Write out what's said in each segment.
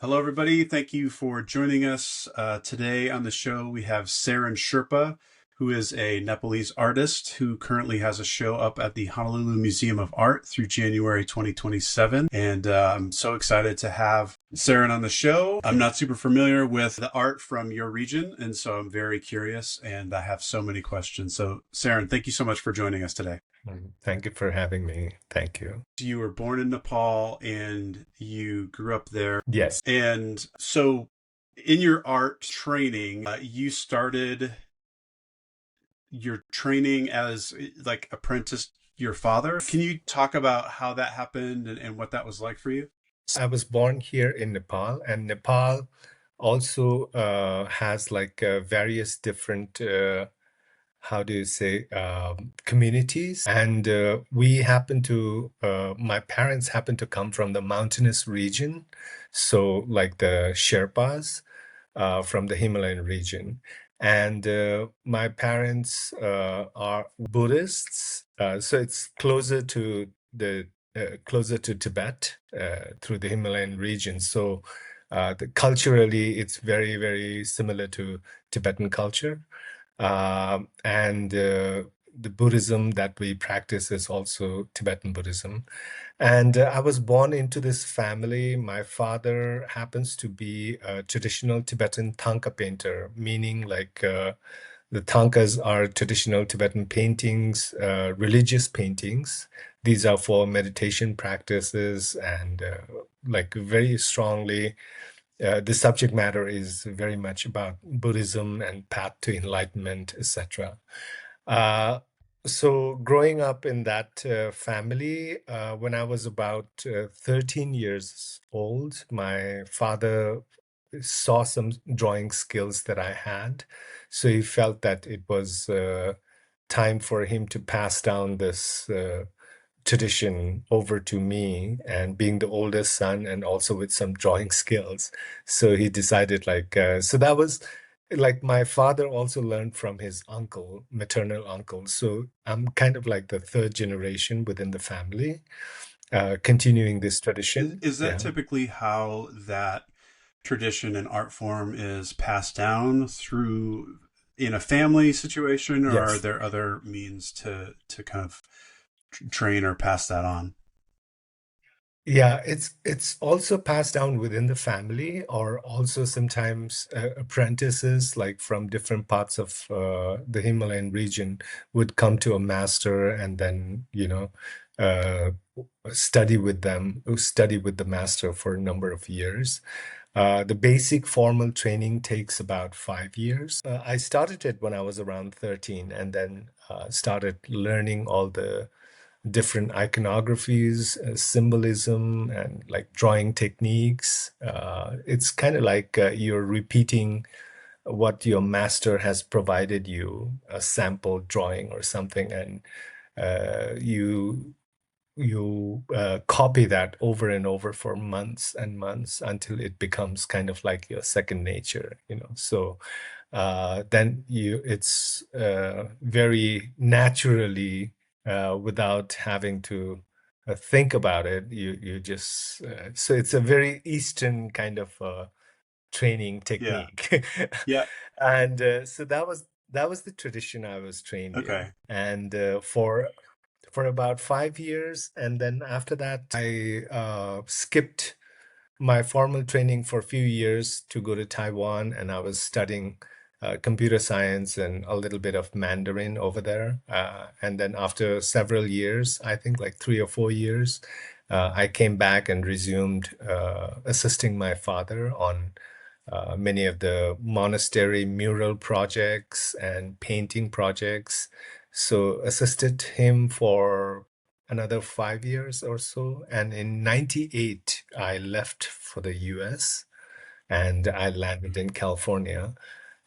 Hello, everybody. Thank you for joining us. Today on the show, we have Tsherin Sherpa, who is a Nepalese artist who currently has a show up at the Honolulu Museum of Art through January 2027. And I'm so excited to have Tsherin on the show. I'm not super familiar with the art from your region, and so I'm very curious, and I have so many questions. So, Tsherin, thank you so much for joining us today. Thank you for having me. Thank you. You were born in Nepal and you grew up there. Yes, And so in your art training, you started your training as like apprenticed your father. Can you talk about how that happened and what that was like for you? I was born here in Nepal, and Nepal also has like various different, how do you say, communities. And my parents happen to come from the mountainous region. So, like the Sherpas from the Himalayan region. And my parents are Buddhists, so it's closer to Tibet through the Himalayan region. So culturally, it's very, very similar to Tibetan culture. And the Buddhism that we practice is also Tibetan Buddhism. And I was born into this family. My father happens to be a traditional Tibetan Thangka painter, meaning like the Thangkas are traditional Tibetan paintings, religious paintings. These are for meditation practices and like very strongly the subject matter is very much about Buddhism and path to enlightenment, etc. Uh, so growing up in that family, when I was about 13 years old, my father saw some drawing skills that I had. So he felt that it was time for him to pass down this tradition over to me, and being the oldest son and also with some drawing skills, so he decided so that was like my father also learned from his uncle, maternal uncle. So I'm kind of like the third generation within the family, continuing this tradition. Is that Yeah. typically how that tradition and art form is passed down through in a family situation, or are Yes. there other means to kind of train or pass that on? Yeah, it's also passed down within the family, or also sometimes apprentices, like from different parts of the Himalayan region, would come to a master and then, uh, study with the master for a number of years. The basic formal training takes about 5 years. I started it when I was around 13, and then started learning all the different iconographies, symbolism, and like drawing techniques. It's kind of like you're repeating what your master has provided you, a sample drawing or something, and you copy that over and over for months and months until it becomes kind of like your second nature. So then it's very naturally, without having to think about it. You just so it's a very Eastern kind of training Yeah. technique. Yeah. And so that was the tradition I was trained in. Okay. And for about 5 years, and then after that I skipped my formal training for a few years to go to Taiwan, and I was studying computer science and a little bit of Mandarin over there. And then after several years, I think like 3 or 4 years, I came back and resumed assisting my father on many of the monastery mural projects and painting projects. So assisted him for another 5 years or so. And in 98, I left for the US and I landed in California.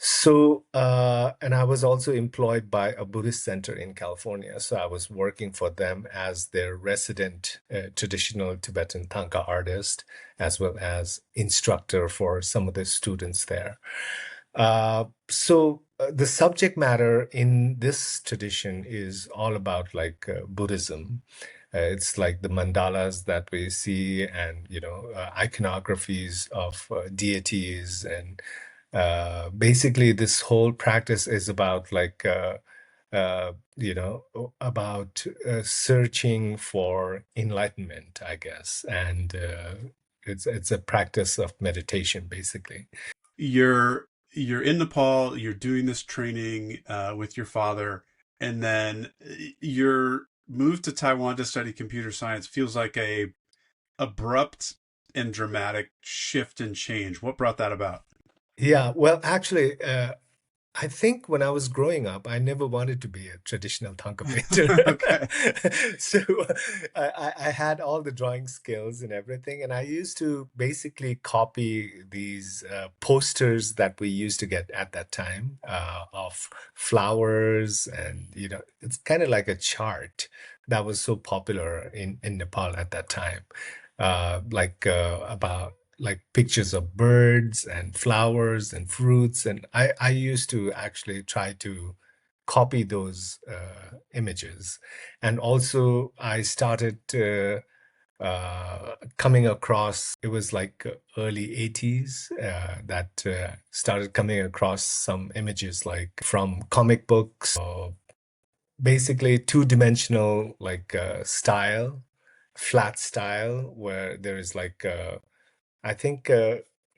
So, and I was also employed by a Buddhist center in California. So I was working for them as their resident traditional Tibetan Thangka artist, as well as instructor for some of the students there. So the subject matter in this tradition is all about like Buddhism. It's like the mandalas that we see, and iconographies of deities, and basically this whole practice is about like about searching for enlightenment, I guess, and it's a practice of meditation, basically. You're in Nepal. You're doing this training with your father, and then your move to Taiwan to study computer science feels like a abrupt and dramatic shift and change. What brought that about? Yeah, well, actually, I think when I was growing up, I never wanted to be a traditional Thangka painter. Okay. So I had all the drawing skills and everything, and I used to basically copy these posters that we used to get at that time of flowers, and it's kind of like a chart that was so popular in Nepal at that time, about like pictures of birds and flowers and fruits. And I used to actually try to copy those images. And also I started coming across, it was like early 80s that started coming across some images like from comic books, basically two-dimensional like style, flat style, where there is like I think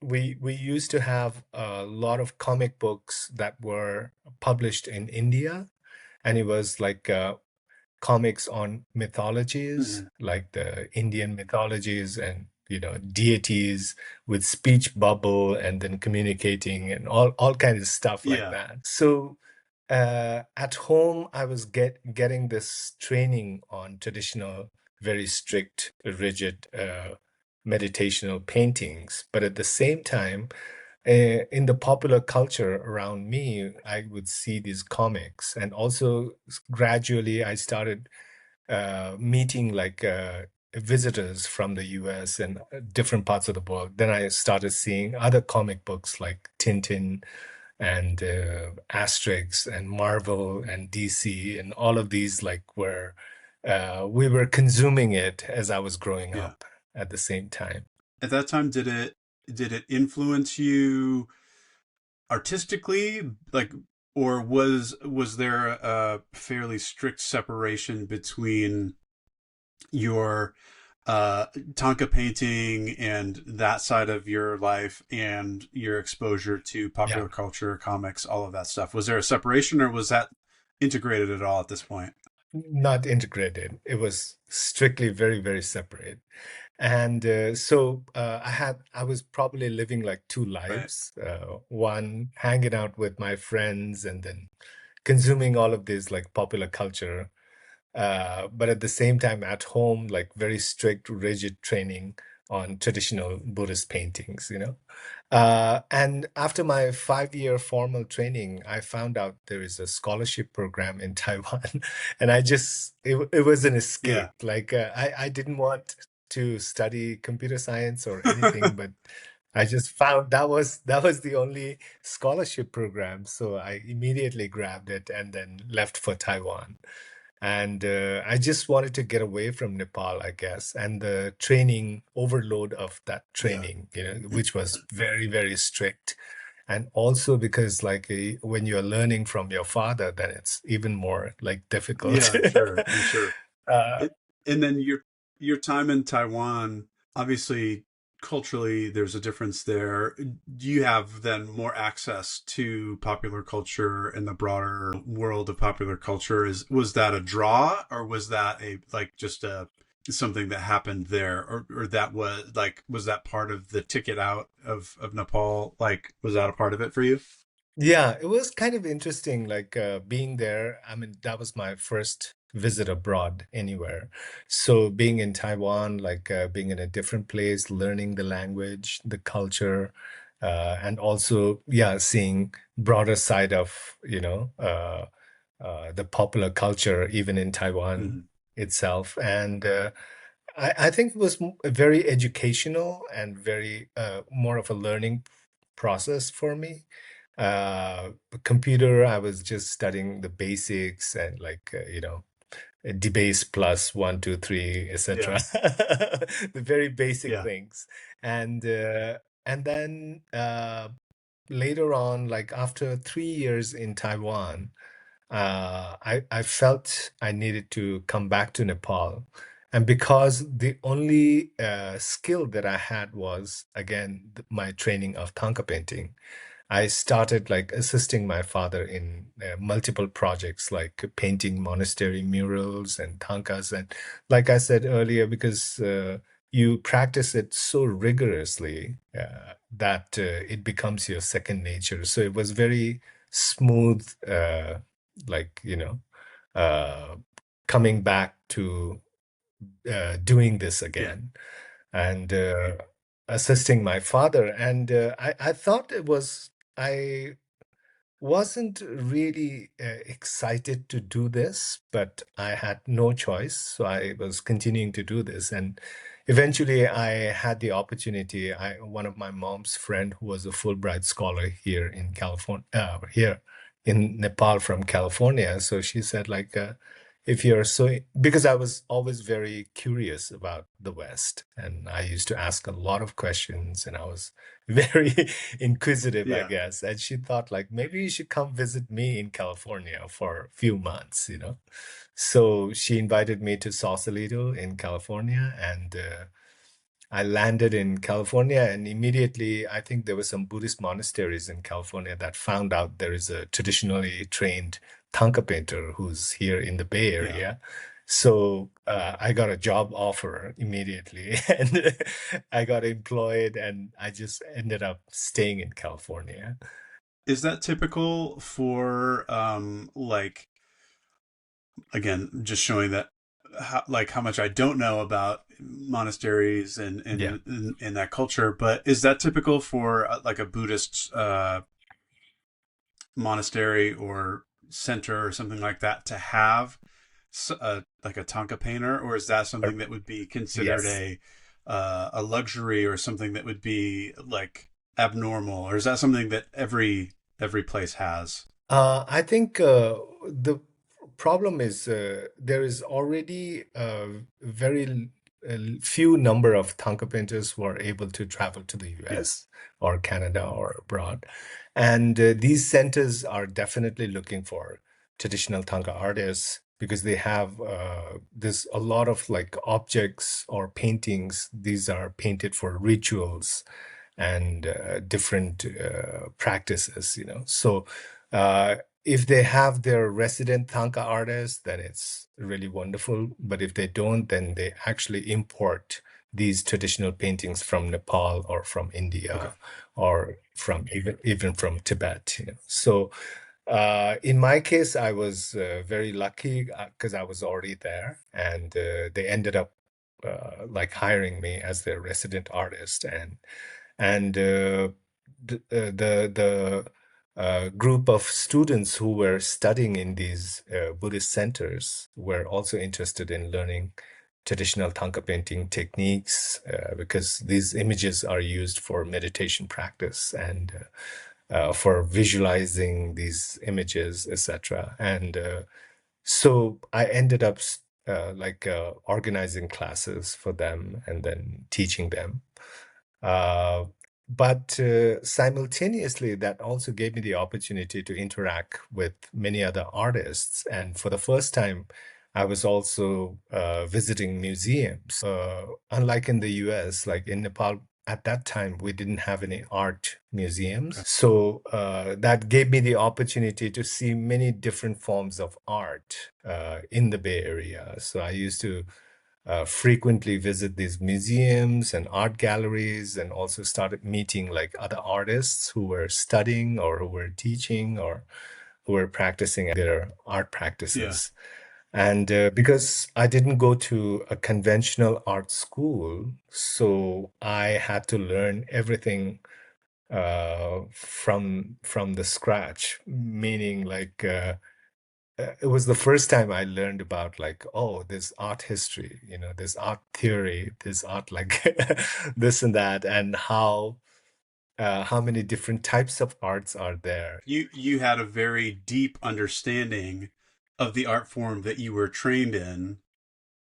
we used to have a lot of comic books that were published in India, and it was like comics on mythologies, Mhm. like the Indian mythologies, and deities with speech bubble and then communicating and all kinds of stuff like Yeah. that. So at home, I was getting this training on traditional, very strict, rigid meditational paintings. But at the same time, in the popular culture around me, I would see these comics, and also gradually I started meeting like visitors from the US and different parts of the world. Then I started seeing other comic books like Tintin and Asterix and Marvel and DC, and all of these like were we were consuming it as I was growing Yeah. up at the same time. At that time, did it influence you artistically, like, or was there a fairly strict separation between your Tonka painting and that side of your life and your exposure to Yeah, popular culture, comics, all of that stuff? Was there a separation, or was that integrated at all at this point? not integrated. It was strictly very, very separate. And I was probably living like two Right. lives. One hanging out with my friends and then consuming all of this like popular culture, but at the same time at home, like very strict, rigid training on traditional Buddhist paintings, and after my 5-year formal training, I found out there is a scholarship program in Taiwan, and it was an escape. Yeah. Like I didn't want to study computer science or anything, but I just found that was the only scholarship program, so I immediately grabbed it and then left for Taiwan. And I just wanted to get away from Nepal, I guess, and the training overload of that Yeah. training, which was very, very strict. And also because like when you're learning from your father, then it's even more like difficult. Yeah, I'm sure. I'm sure. uh, It, and then your time in Taiwan, obviously culturally there's a difference there. Do you have then more access to popular culture and the broader world of popular culture? Was that a draw, or was that a like just a something that happened there, or that was that part of the ticket out of Nepal? Like, was that a part of it for you? Yeah, it was kind of interesting, like being there. I mean, that was my first visit abroad anywhere. So being in Taiwan, like being in a different place, learning the language, the culture, and also, yeah, seeing broader side of, the popular culture, even in Taiwan Hmm. itself. And I think it was very educational and very more of a learning process for me. Computer, I was just studying the basics and like, debase plus one, two, three, Yeah. etc. The very basic Yeah. things. And then later on, like after 3 years in Taiwan, I felt I needed to come back to Nepal. And because the only skill that I had was, again, my training of Thangka painting, I started like assisting my father in multiple projects, like painting monastery murals and Thangkas. And like I said earlier, because you practice it so rigorously that it becomes your second nature. So it was very smooth, like, uh, coming back to doing this Yeah. again and assisting my father. And I thought I wasn't really excited to do this, but I had no choice. So I was continuing to do this. And eventually I had the opportunity. One of my mom's friend who was a Fulbright scholar here in California, here in Nepal from California. So she said, like, if you're so, because I was always very curious about the West and I used to ask a lot of questions and I was very inquisitive, I Yeah. guess. And she thought, like, maybe you should come visit me in California for a few months, So she invited me to Sausalito in California, and I landed in California, and immediately I think there were some Buddhist monasteries in California that found out there is a traditionally trained Thangka painter who's here in the Bay Yeah. Area. So I got a job offer immediately, and I got employed, and I just ended up staying in California. Is that typical for like, again, just showing that how much I don't know about monasteries and Yeah. in that culture, but is that typical for like a Buddhist monastery or center or something like that to have like a Tonka painter, or is that something that would be considered Yes. a luxury or something that would be like abnormal, or is that something that every place has? I think the problem is there is already a very few number of Thangka painters who are able to travel to the Yeah. US or Canada or abroad. And these centers are definitely looking for traditional Thangka artists because they have there's a lot of like objects or paintings. These are painted for rituals and different practices, So uh, if they have their resident Thangka artists, then it's really wonderful. But if they don't, then they actually import these traditional paintings from Nepal or from Okay. India or from even from Tibet, So in my case, I was very lucky because I was already there, and they ended up like hiring me as their resident artist, and the group of students who were studying in these Buddhist centers were also interested in learning traditional Thangka painting techniques because these images are used for meditation practice and for visualizing these images, etc. And so I ended up organizing classes for them and then teaching them. Uh, but simultaneously, that also gave me the opportunity to interact with many other artists. And for the first time, I was also visiting museums. Unlike in the US, like in Nepal, at that time, we didn't have any art museums. Okay. So that gave me the opportunity to see many different forms of art in the Bay Area. So I used to frequently visit these museums and art galleries and also started meeting like other artists who were studying or who were teaching or who were practicing their art Yeah. practices. And because I didn't go to a conventional art school, so I had to learn everything from the scratch, meaning like it was the first time I learned about like, oh, there's art history, there's art theory, there's art like this and that, and how many different types of arts are there. You had a very deep understanding of the art form that you were trained in.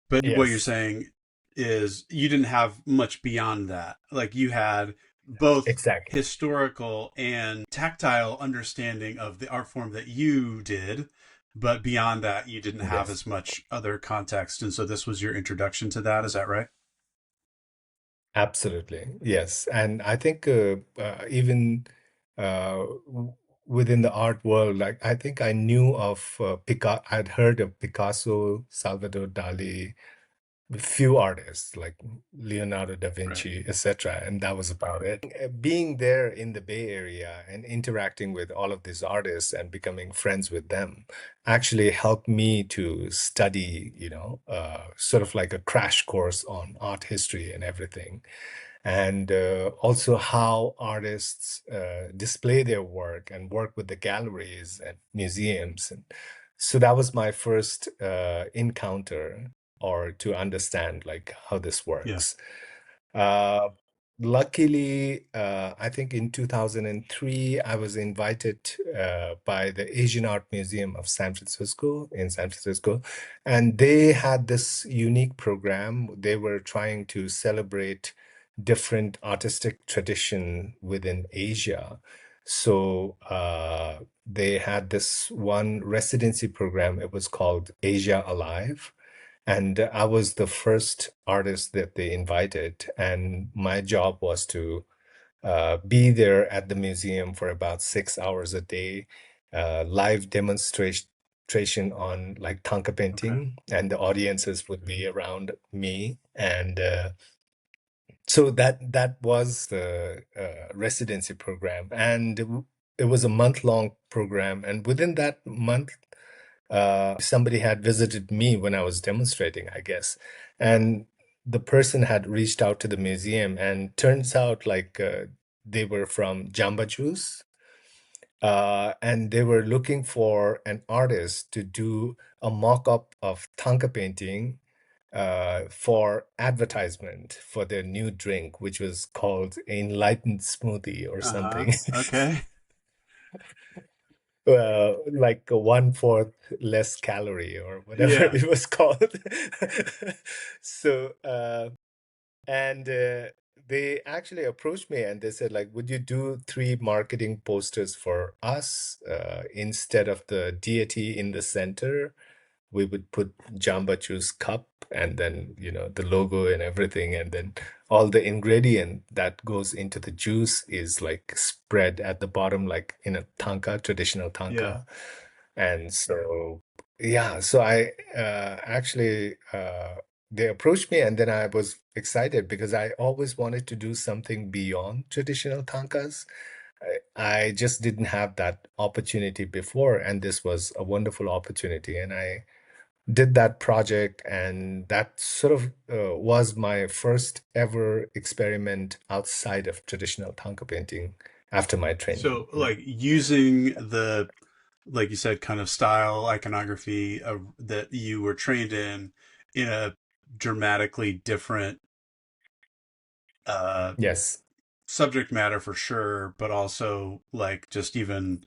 But what you're Yes, saying is you didn't have much beyond that. Like you had both exactly. historical and tactile understanding of the art form that you did, but beyond that, you didn't have Yes. as much other context. And so this was your introduction to that. Is that right? Absolutely, yes. And I think even within the art world, like I think I knew of Picasso. I'd heard of Picasso, Salvador Dali, a few artists like Leonardo da Right. Vinci, etc., and that was about it. Being there in the Bay Area and interacting with all of these artists and becoming friends with them actually helped me to study, sort of like a crash course on art history and everything, and also how artists display their work and work with the galleries and museums. And so that was my first encounter or to understand like how this Yeah. works. Uh, Luckily, I think in 2003, I was invited by the Asian Art Museum of San Francisco in San Francisco, and they had this unique program. They were trying to celebrate different artistic tradition within Asia. So they had this one residency program. It was called Asia Alive, and I was the first artist that they invited. And my job was to be there at the museum for about 6 hours a day, live demonstration on like Thangka Okay. painting, and the audiences would be around me. And so that was the residency program, and it was a month-long program. And within that month, somebody had visited me when I was demonstrating, I guess. And the person had reached out to the museum, and turns out like they were from Jamba Juice, and they were looking for an artist to do a mock-up of Thangka painting for advertisement for their new drink, which was called Enlightened Smoothie or Uh-huh. something. Okay. Like a one-fourth less calorie or whatever Yeah. it was called. So, and they actually approached me and they said, like, would you do 3 marketing posters for us instead of the deity in the center? We would put Jamba Juice cup and then, the logo and everything. And then all the ingredient that goes into the juice is like spread at the bottom, like in a tanka, traditional Yeah. tanka. And so, yeah, so I actually, they approached me and then I was excited because I always wanted to do something beyond traditional tankas. I just didn't have that opportunity before, and this was a wonderful opportunity. And I did that project, and that sort of was my first ever experiment outside of traditional Thangka painting after my training. So like using the, like you said, kind of style iconography that you were trained in a dramatically different uh, Yes, subject matter for sure, but also like just even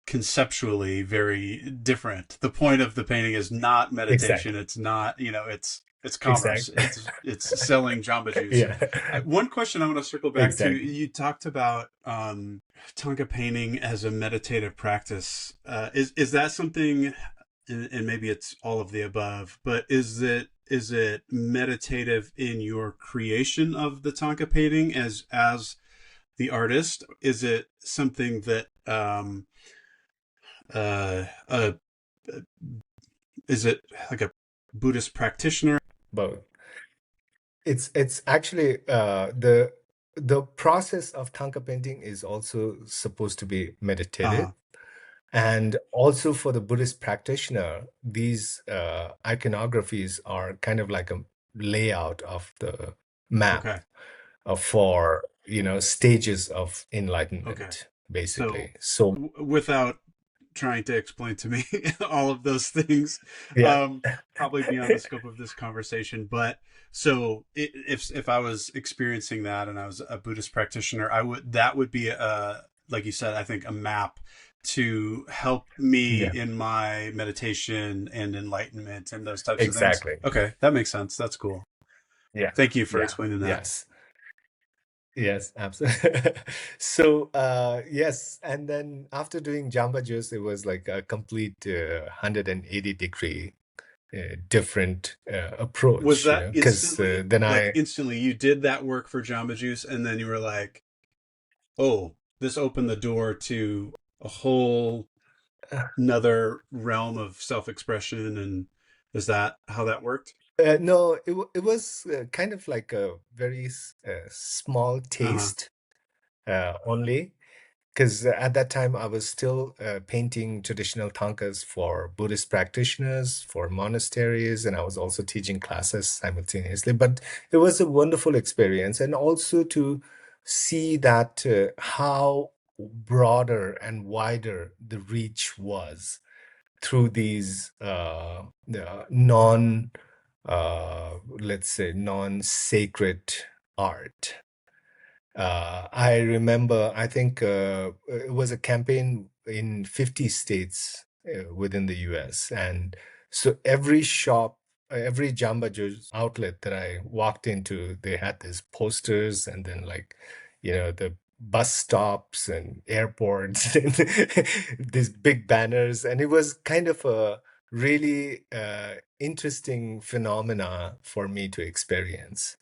conceptually very different. The point of the painting is not meditation. exactly, It's not, it's commerce. exactly. It's selling Jamba Juice. Yeah, One question I want to circle back to, exactly. you talked about Tonka painting as a meditative practice. Is that something, and maybe it's all of the above, but is it meditative in your creation of the Tonka painting as the artist? Is it something that uh, uh, is it like a Buddhist practitioner? Both. It's actually the process of Thangka painting is also supposed to be meditative. Uh, And also for the Buddhist practitioner, these iconographies are kind of like a layout of the map okay, for, stages of okay. enlightenment, So basically. So, without trying to explain to me all of those things, yeah. um, probably beyond the scope of this conversation. But so if I was experiencing that and I was a Buddhist practitioner, I would that would be like you said, I think a map to help me Yeah, in my meditation and enlightenment and those types of things. exactly. Okay, that makes sense. That's cool. Yeah, Thank you for yeah, explaining that. yes. Yes, absolutely. So, yes, and then after doing Jamba Juice, it was like a complete 180-degree different Was approach, that because instantly, then like I, instantly, you did that work for Jamba Juice, and then you were like, "Oh, this opened the door to a whole another realm of self-expression." And is that how that worked? no, it was kind of like a very small Uh-huh. taste only. Because at that time, I was still painting traditional Thangkas for Buddhist practitioners, for monasteries, and I was also teaching classes simultaneously. But it was a wonderful experience, and also to see that how broader and wider the reach was through these let's say, non-sacred art. I remember, I think it was a campaign in 50 states within the US. And so every shop, every Jamba Juice outlet that I walked into, they had these posters, and then, like, the bus stops and airports and these big banners. And it was kind of a really interesting phenomena for me to experience.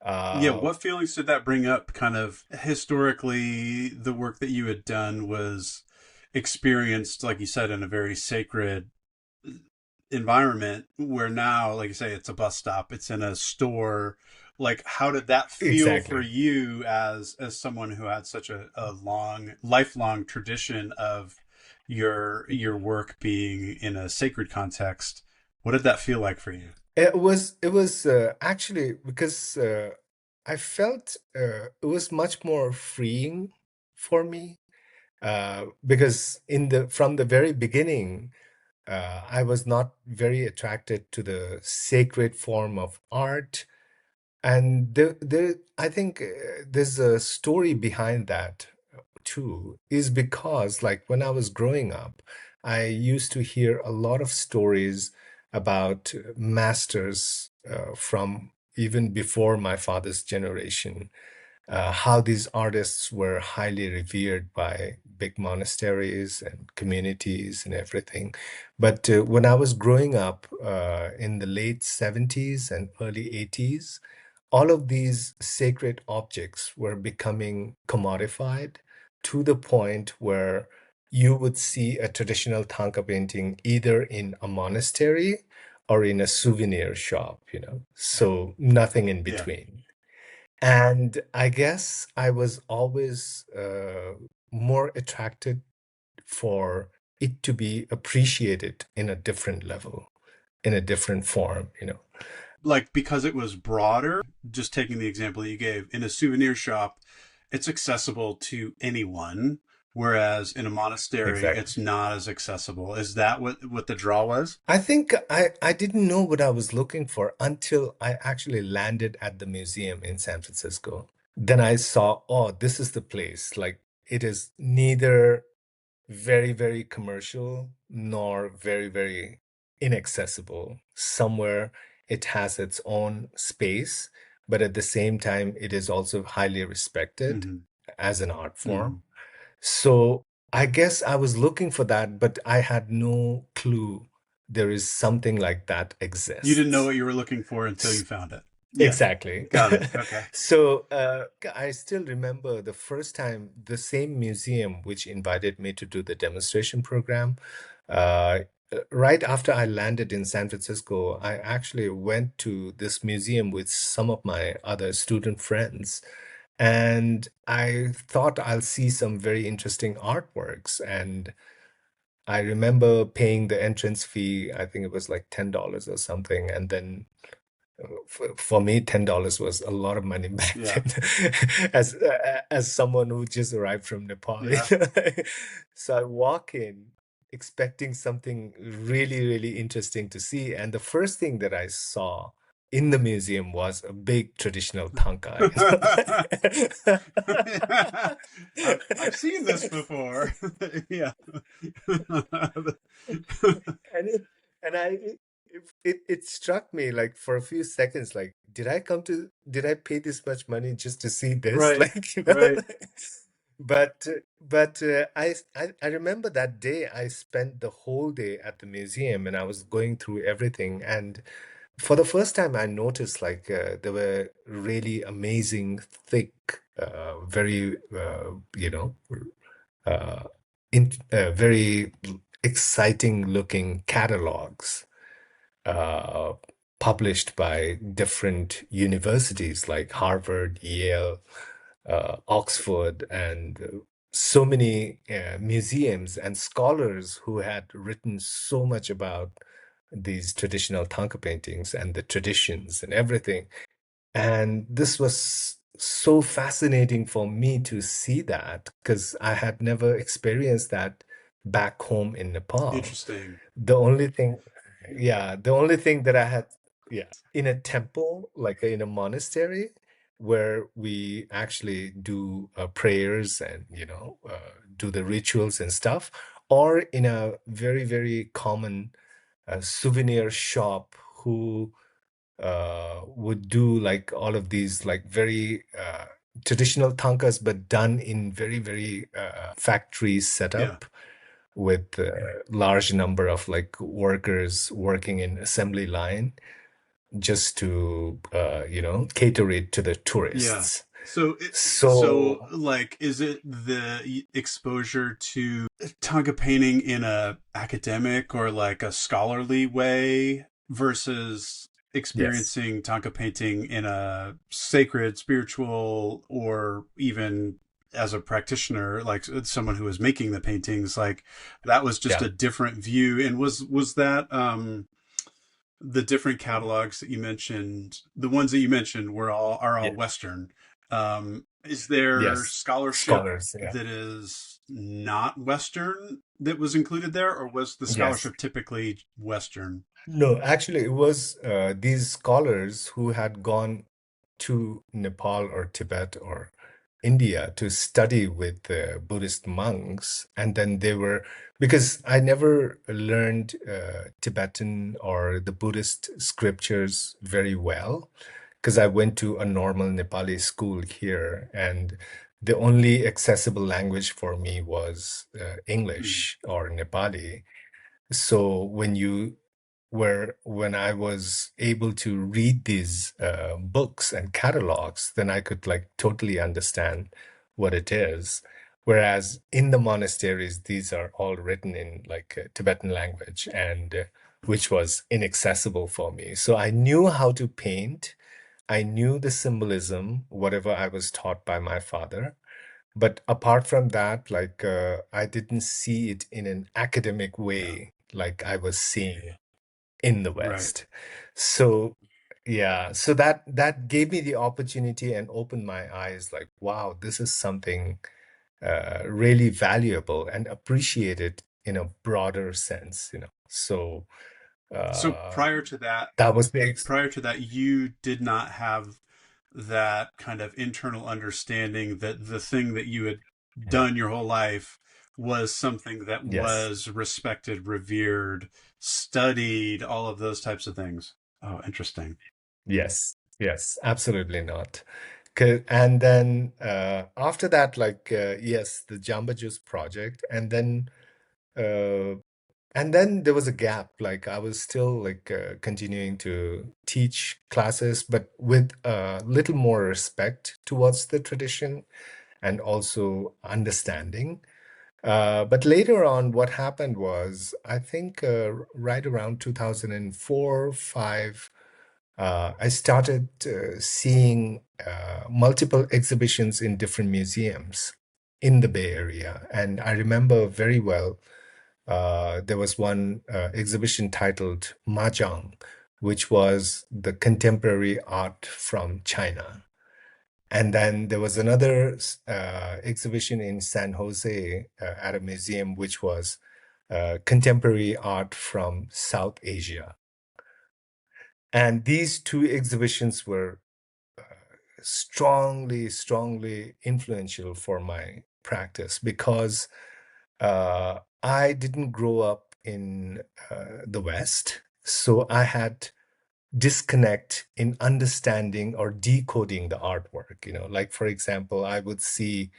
Yeah, Uh, what feelings did that bring up? Kind of historically, the work that you had done was experienced, like you said, in a very sacred environment, where now, like you say, it's a bus stop, it's in a store. Like, how did that feel for exactly. you as someone who had such a long, lifelong tradition of your work being in a sacred context? What did that feel like for you? It was actually because I felt it was much more freeing for me, because in the from the very beginning, I was not very attracted to the sacred form of art. And I think there's a story behind that too, is because, like, when I was growing up, I used to hear a lot of stories about masters from even before my father's generation, how these artists were highly revered by big monasteries and communities and everything. But when I was growing up in the late 70s and early 80s, all of these sacred objects were becoming commodified to the point where you would see a traditional Thangka painting either in a monastery or in a souvenir shop, so nothing in Yeah. between. And I guess I was always more attracted for it to be appreciated in a different level, in a different form. Like, because it was broader, just taking the example you gave, in a souvenir shop, it's accessible to anyone, whereas in a monastery Exactly. it's not as accessible. Is that what the draw was? I think I didn't know what I was looking for until I actually landed at the museum in San Francisco. Then I saw, oh, this is the place. Like, it is neither very, very commercial nor very, very inaccessible. Somewhere it has its own space, but at the same time, it is also highly respected Mm-hmm. as an art Mm-hmm. form. So I guess I was looking for that, but I had no clue there is something like that You didn't know exists. what you were looking for until you found it. Yeah, Exactly. got it. Okay. So I still remember the first time the same museum which invited me to do the demonstration program. Uh, right after I landed in San Francisco, I actually went to this museum with some of my other student friends. And I thought I'll see some very interesting artworks. And I remember paying the entrance fee. I think it was like $10 or something. And then for me, $10 was a lot of money back Yeah. then, as someone who just arrived from Nepal. Yeah. So I walk in expecting something really, really interesting to see, and the first thing that I saw in the museum was a big traditional Thangka. You I've seen this before. Yeah. And it struck me like for a few seconds, like, did I pay this much money just to see this? Right. Like, Right. I remember that day I spent the whole day at the museum and I was going through everything. And for the first time, I noticed like there were really amazing, thick, very, uh, very exciting looking catalogs uh, published by different universities like Harvard, Yale, Oxford, and so many museums and scholars who had written so much about these traditional Thangka paintings and the traditions and everything. And this was so fascinating for me to see that because I had never experienced that back home in Nepal. Interesting. The only thing, yeah, the only thing that I had, yeah, in a temple, like in a monastery, where we actually do prayers and, do the rituals and stuff, or in a very, very common souvenir shop who would do like all of these like very traditional tankas, but done in very, very factory Yeah. setup with a large number of like workers working in assembly line just to cater it to the Yeah. tourists. So So like, is it the exposure to Tonka painting in a academic or like a scholarly way versus yes, experiencing Tonka painting in a sacred, spiritual, or even as a practitioner, like someone who was making the paintings, like that was just yeah, a different view. And was that the different catalogs that you mentioned, the ones that you mentioned were all yeah, Western. Is there yes, scholarship scholars, yeah. that is not Western that was included there, or was the Yes. scholarship typically Western? No, actually, it was these scholars who had gone to Nepal or Tibet or India to study with the Buddhist monks. And then they were, because I never learned Tibetan or the Buddhist scriptures very well, because I went to a normal Nepali school here. And the only accessible language for me was Mm. English or Nepali. So when I was able to read these books and catalogs, then I could like totally understand what it is. Whereas in the monasteries, these are all written in like Tibetan language and which was inaccessible for me. So I knew how to paint. I knew the symbolism, whatever I was taught by my father. But apart from that, like I didn't see it in an academic Yeah. way like I was seeing in the Right. West. So yeah, so that gave me the opportunity and opened my eyes like, wow, this is something really valuable and appreciated in a broader sense. So So uh, that was prior to that, you did not have that kind of internal understanding that the thing that you had done your whole life was something that yes. was respected, revered, studied, all of those types of things. Oh, interesting. Yes, yes, absolutely not. And then after that, like yes, the Jamba Juice project, uh, and then there was a gap. Like I was still like continuing to teach classes, but with a little more respect towards the tradition and also understanding. But later on, what happened was, I think right around 2004, 5. I started seeing multiple exhibitions in different museums in the Bay Area. And I remember very well there was one exhibition titled Mahjong, which was the contemporary art from China. And then there was another exhibition in San Jose at a museum, which was contemporary art from South Asia. And these two exhibitions were strongly influential for my practice because I didn't grow up in the West, so I had disconnect in understanding or decoding the artwork. Like for example, I would see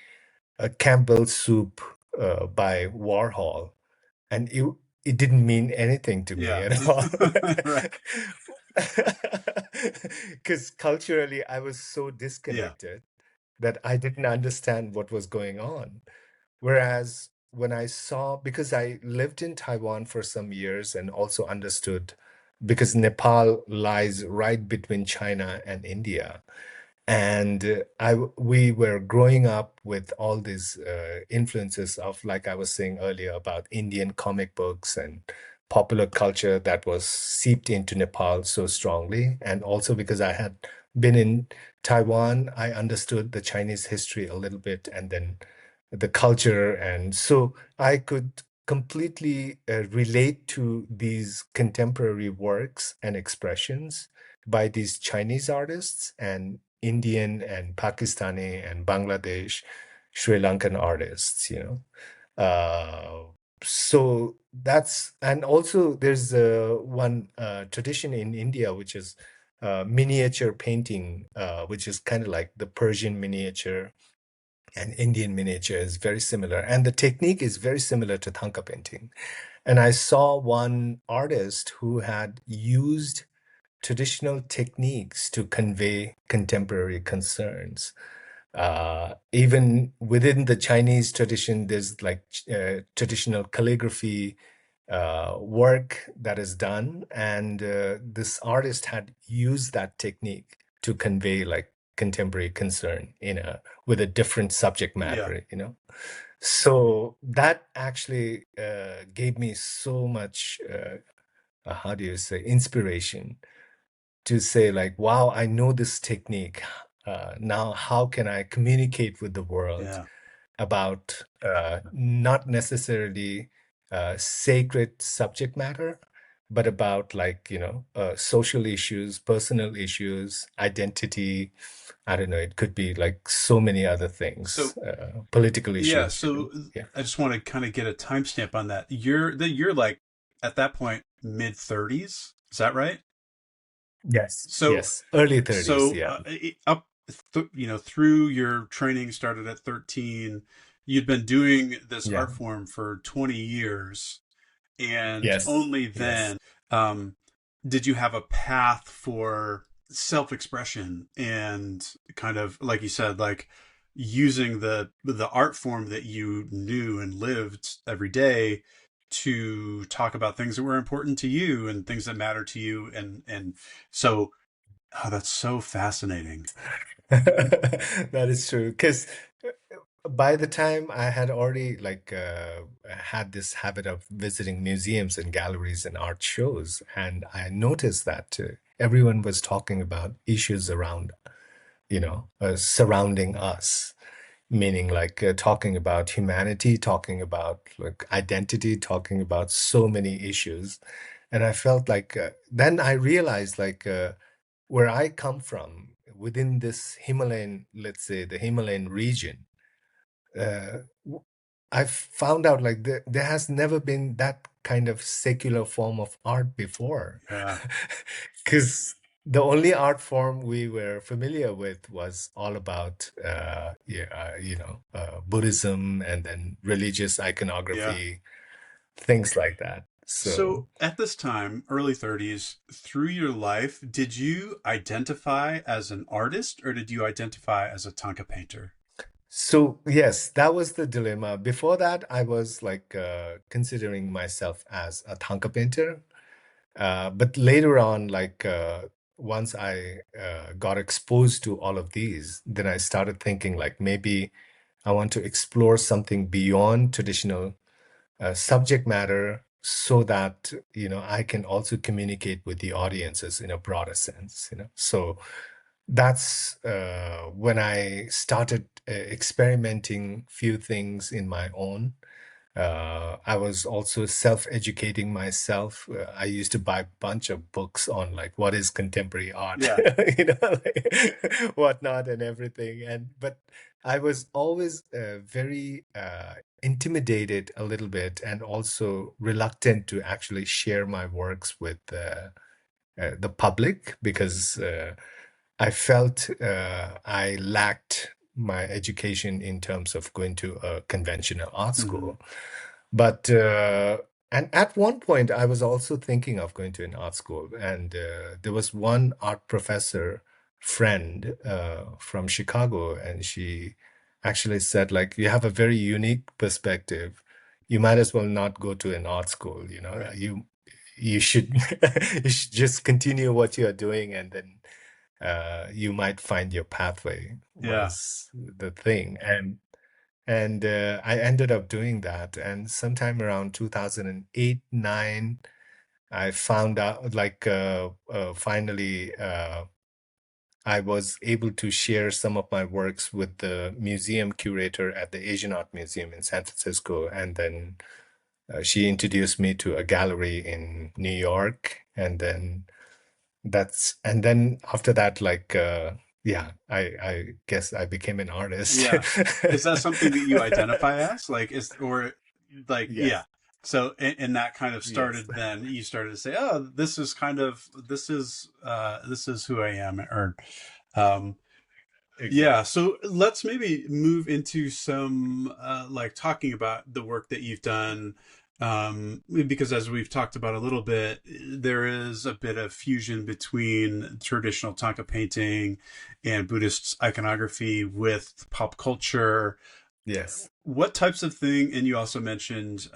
a Campbell soup by Warhol, and it didn't mean anything to me Yeah. at all. Right. Because culturally, I was so Yeah. disconnected that I didn't understand what was going on. Whereas when I saw, because I lived in Taiwan for some years and also understood, because Nepal lies right between China and India. And we were growing up with all these influences of, like I was saying earlier, about Indian comic books and popular culture that was seeped into Nepal so strongly. And also because I had been in Taiwan, I understood the Chinese history a little bit, and then the culture. And so I could completely relate to these contemporary works and expressions by these Chinese artists and Indian and Pakistani and Bangladesh, Sri Lankan artists. Uh, so that's, and also there's one tradition in India, which is miniature painting, which is kind of like the Persian miniature, and Indian miniature is very similar. And the technique is very similar to Thangka painting. And I saw one artist who had used traditional techniques to convey contemporary concerns. Even within the Chinese tradition, there's like traditional calligraphy work that is done, and this artist had used that technique to convey like contemporary concern with a different subject Yeah. matter. So that actually gave me so much how do you say, inspiration to say like, wow, I know this technique. Now how can I communicate with the world Yeah. about not necessarily sacred subject matter, but about like, social issues, personal issues, identity. I don't know, it could be like so many other things, So political yeah, issues. so Yeah. I just want to kind of get a timestamp on that. You're like at that point mid 30s. Is that right? Yes. So Yes. Early 30s. so Yeah. up through your training started at 13, you'd been doing this Yeah. art form for 20 years, and Yes. only Yes. then um, did you have a path for self-expression and kind of like you said, like using the art form that you knew and lived every day to talk about things that were important to you and things that matter to you, and so oh, that's so fascinating. That is true. Because by the time I had already like had this habit of visiting museums and galleries and art shows, and I noticed that everyone was talking about issues around, surrounding us, meaning like talking about humanity, talking about like identity, talking about so many issues. And I felt like then I realized like where I come from within this Himalayan, let's say the Himalayan region, uh, I found out like there has never been that kind of secular form of art before. Yeah. Because the only art form we were familiar with was all about, yeah, Buddhism and then religious Yeah. iconography, things like that. So, So at this time, early 30s, through your life, did you identify as an artist or did you identify as a Thangka painter? so yes, that was the dilemma. Before that, I was like considering myself as a Thangka painter. But later on, like once I got exposed to all of these, then I started thinking like maybe I want to explore something beyond traditional subject matter so that, I can also communicate with the audiences in a broader sense. So that's when I started experimenting few things in my own. I was also self-educating myself. I used to buy a bunch of books on like what is contemporary art, Yeah. like, whatnot and everything. But I was always very intimidated a little bit and also reluctant to actually share my works with the public because I felt I lacked my education in terms of going to a conventional art Hmm. school. But and at one point, I was also thinking of going to an art school, and there was one art professor friend from Chicago, and she actually said, like, you have a very unique perspective. You might as well not go to an art school. Right. You should you should just continue what you are doing, and then you might find your pathway Yeah. was the thing. And I ended up doing that. And sometime around 2008, 9, I found out like finally I was able to share some of my works with the museum curator at the Asian Art Museum in San Francisco. And then she introduced me to a gallery in New York. And then after that, like yeah, I guess I became an artist. Yeah. Is that something that you identify as? Like, yeah. Yes, So, and that kind of yes, started then you started to say, oh, this is who I am. Um, yeah. exactly. So let's maybe move into some, like talking about the work that you've done. Because as we've talked about a little bit, there is a bit of fusion between traditional Thangka painting and Buddhist iconography with pop culture. Yes. What types of thing, and you also mentioned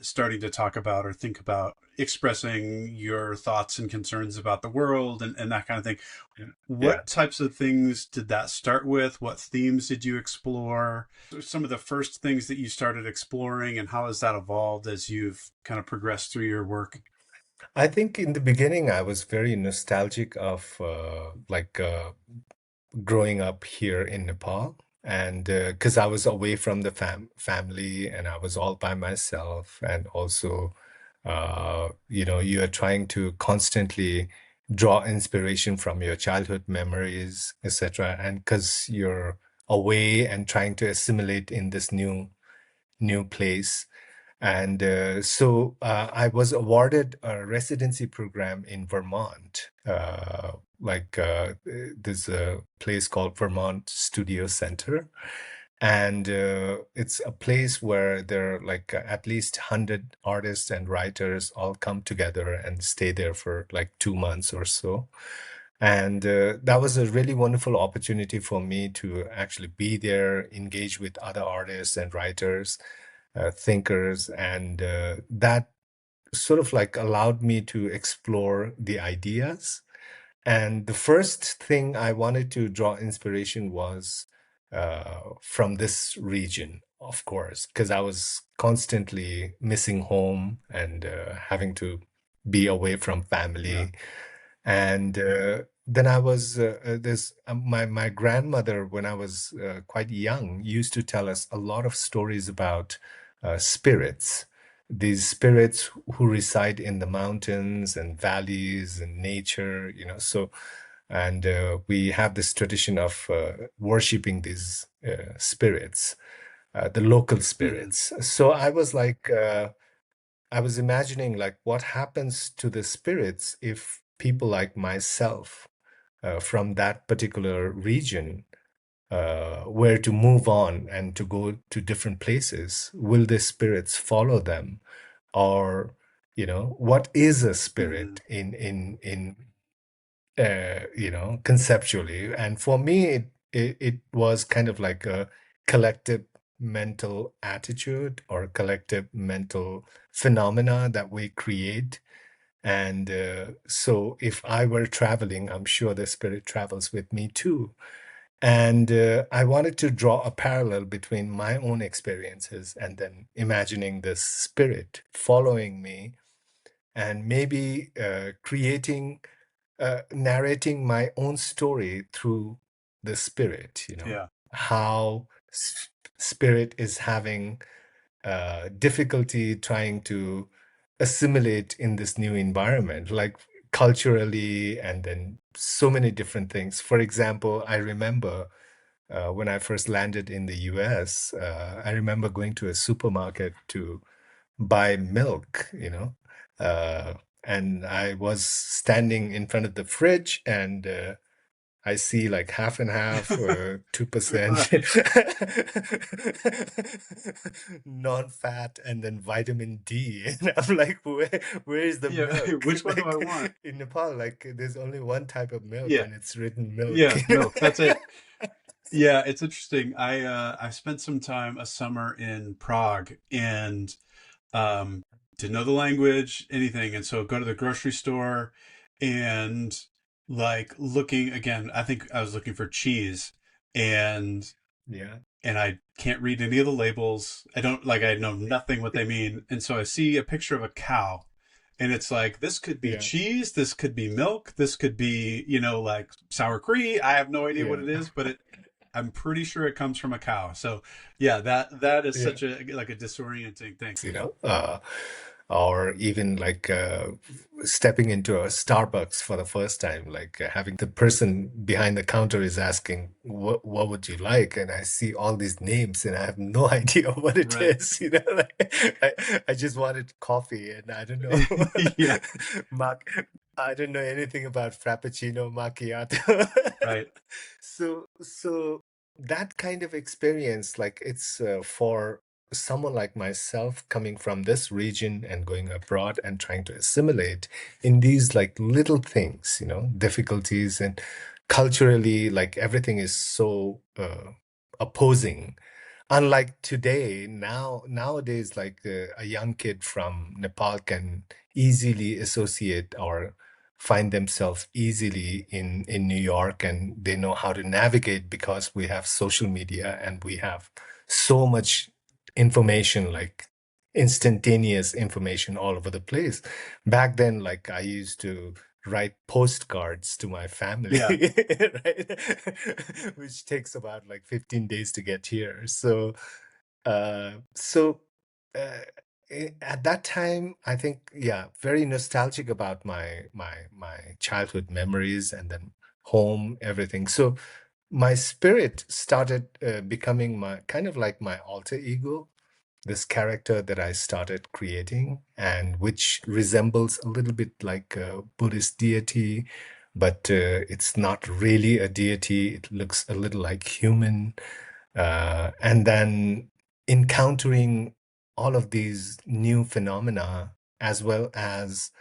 starting to talk about or think about expressing your thoughts and concerns about the world and that kind of thing. Yeah. What types of things did that start with? What themes did you explore? Some of the first things that you started exploring, and how has that evolved as you've kind of progressed through your work? I think in the beginning I was very nostalgic of growing up here in Nepal, and because I was away from the family and I was all by myself, and also, you are trying to constantly draw inspiration from your childhood memories, etc. And because you're away and trying to assimilate in this new place. And I was awarded a residency program in Vermont. There's a place called Vermont Studio Center. And it's a place where there are like at least 100 artists and writers all come together and stay there for like 2 months or so. And that was a really wonderful opportunity for me to actually be there, engage with other artists and writers, thinkers, and that sort of like allowed me to explore the ideas. And the first thing I wanted to draw inspiration was from this region, of course, because I was constantly missing home and having to be away from Yeah. family. And then I was there's my grandmother when I was quite young used to tell us a lot of stories about spirits, these spirits who reside in the mountains and valleys and nature, so. And we have this tradition of worshiping these spirits, the local Hmm. spirits. So I was like, I was imagining like what happens to the spirits if people like myself from that particular region were to move on and to go to different places. Will the spirits follow them, or what is a Hmm. spirit in conceptually? And for me, it was kind of like a collective mental attitude or collective mental phenomena that we create. And so if I were traveling, I'm sure the spirit travels with me too. And I wanted to draw a parallel between my own experiences and then imagining this spirit following me, and maybe narrating my own story through the spirit, Yeah. how spirit is having difficulty trying to assimilate in this new environment, like culturally, and then so many different things. For example, I remember when I first landed in the US, I remember going to a supermarket to buy milk, uh, and I was standing in front of the fridge, and I see like half and half, 2% Right. non-fat, and then vitamin D. And I'm like, where is the Yeah. milk? Which one do I Like want? in Nepal, like there's only one type of milk, Yeah. and it's written milk. Yeah. Milk. That's it. Yeah, it's interesting. I spent some time a summer in Prague and didn't know the language, anything, and so go to the grocery store and like looking again. I think I was looking for cheese, and Yeah, I can't read any of the labels. I don't like I know nothing what they mean, and so I see a picture of a cow, and it's like this could be yeah, cheese, this could be milk, this could be like sour cream. I have no idea what yeah, it is, but I'm pretty sure it comes from a cow. So yeah, that is yeah. such a like a disorienting thing. you know, uh, or even like stepping into a Starbucks for the first time, like having the person behind the counter is asking, what would you like? And I see all these names and I have no idea what it Right. is, like I just wanted coffee and I don't know, Yeah. Mac, I don't know anything about Frappuccino, macchiato. Right. So that kind of experience, like it's for someone like myself coming from this region and going abroad and trying to assimilate in these like little things, difficulties, and culturally, like everything is so opposing. Unlike today, nowadays, like a young kid from Nepal can easily associate or find themselves easily in New York, and they know how to navigate because we have social media and we have so much information, like instantaneous information all over the place. Back then, like I used to write postcards to my family, Yeah. right? Which takes about like 15 days to get here. So uh, at that time, I think, yeah, very nostalgic about my childhood memories and then home, everything. So my spirit started becoming my kind of like my alter ego, this character that I started creating, and which resembles a little bit like a Buddhist deity, but it's not really a deity. It looks a little like human. And then encountering all of these new phenomena, as well as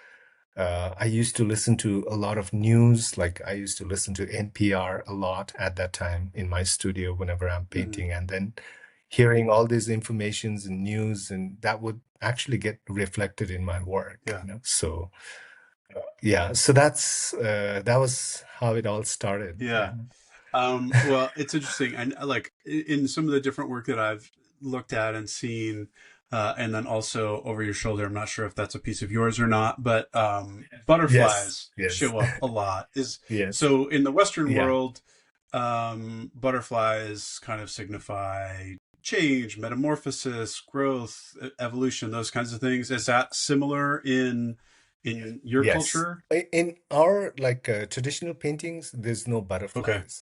I used to listen to a lot of news, like I used to listen to NPR a lot at that time in my studio whenever I'm Hmm. painting, and then hearing all these informations and news, and that would actually get reflected in my work, Yeah. So yeah, so that was how it all started. Yeah. Well, it's interesting. And like in some of the different work that I've looked at and seen, and then also over your shoulder, I'm not sure if that's a piece of yours or not, but Yes, butterflies yes, show up a lot. Is yes, so in the Western yeah. world, butterflies kind of signify change, metamorphosis, growth, evolution, those kinds of things. Is that similar in your Yes. culture? In our like traditional paintings, there's no Okay. butterflies.